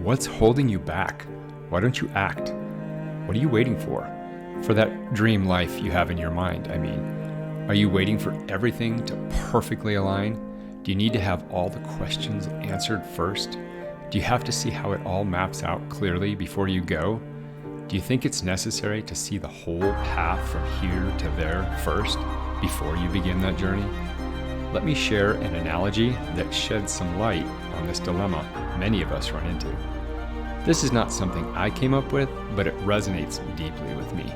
What's holding you back? Why don't you act? What are you waiting for? For that dream life you have in your mind, I mean. Are you waiting for everything to perfectly align? Do you need to have all the questions answered first? Do you have to see how it all maps out clearly before you go? Do you think it's necessary to see the whole path from here to there first before you begin that journey? Let me share an analogy that sheds some light on this dilemma many of us run into. This is not something I came up with, but it resonates deeply with me.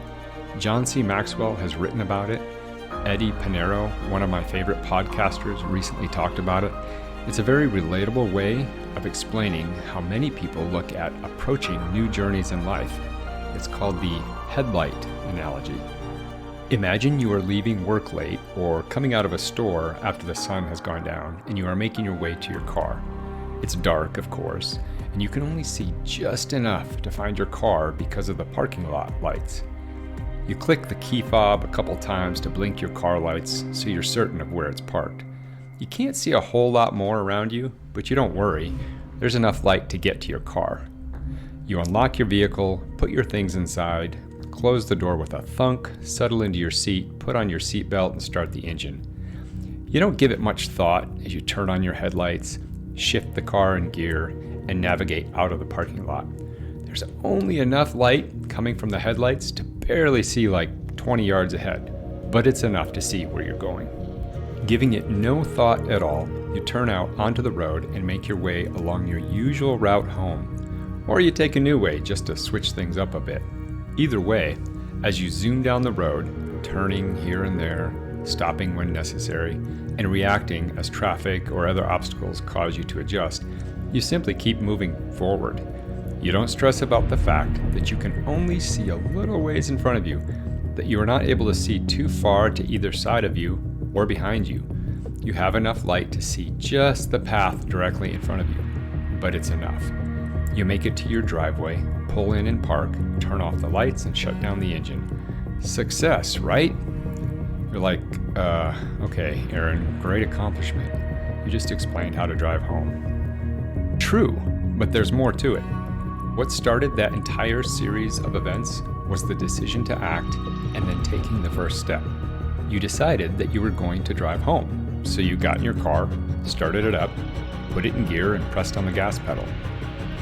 John C. Maxwell has written about it. Eddie Pinero, one of my favorite podcasters, recently talked about it. It's a very relatable way of explaining how many people look at approaching new journeys in life. It's called the headlight analogy. Imagine you are leaving work late or coming out of a store after the sun has gone down and you are making your way to your car. It's dark, of course, and you can only see just enough to find your car because of the parking lot lights. You click the key fob a couple times to blink your car lights so you're certain of where it's parked. You can't see a whole lot more around you, but you don't worry. There's enough light to get to your car. You unlock your vehicle, put your things inside, close the door with a thunk, settle into your seat, put on your seatbelt, and start the engine. You don't give it much thought as you turn on your headlights, shift the car in gear, and navigate out of the parking lot. There's only enough light coming from the headlights to barely see like 20 yards ahead, but it's enough to see where you're going. Giving it no thought at all, you turn out onto the road and make your way along your usual route home, or you take a new way just to switch things up a bit. Either way, as you zoom down the road, turning here and there, stopping when necessary, and reacting as traffic or other obstacles cause you to adjust, you simply keep moving forward. You don't stress about the fact that you can only see a little ways in front of you, that you are not able to see too far to either side of you or behind you. You have enough light to see just the path directly in front of you, but it's enough. You make it to your driveway, pull in and park, turn off the lights, and shut down the engine. Success, right? You're like, okay, Aaron, great accomplishment. You just explained how to drive home. True, but there's more to it. What started that entire series of events was the decision to act and then taking the first step. You decided that you were going to drive home, so you got in your car, started it up, put it in gear, and pressed on the gas pedal.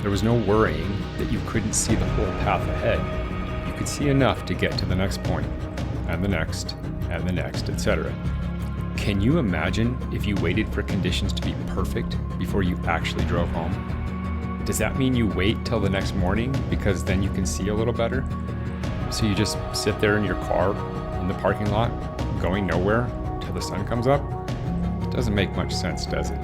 There was no worrying that you couldn't see the whole path ahead. You could see enough to get to the next point, and the next, etc. Can you imagine if you waited for conditions to be perfect before you actually drove home? Does that mean you wait till the next morning because then you can see a little better? So you just sit there in your car in the parking lot, going nowhere till the sun comes up? It doesn't make much sense, does it?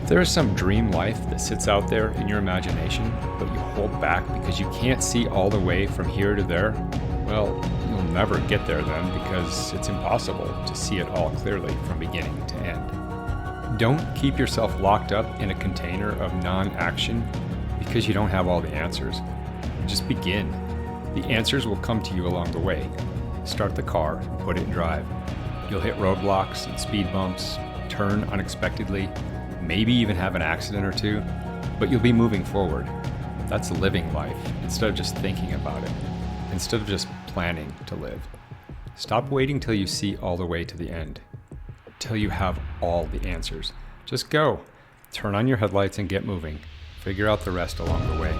If there is some dream life that sits out there in your imagination, but you hold back because you can't see all the way from here to there, well, you'll never get there then because it's impossible to see it all clearly from beginning to end. Don't keep yourself locked up in a container of non-action because you don't have all the answers. Just begin. The answers will come to you along the way. Start the car and put it in drive. You'll hit roadblocks and speed bumps, turn unexpectedly, maybe even have an accident or two, but you'll be moving forward. That's living life instead of just thinking about it, instead of just planning to live. Stop waiting till you see all the way to the end, till you have all the answers. Just go. Turn on your headlights and get moving. Figure out the rest along the way.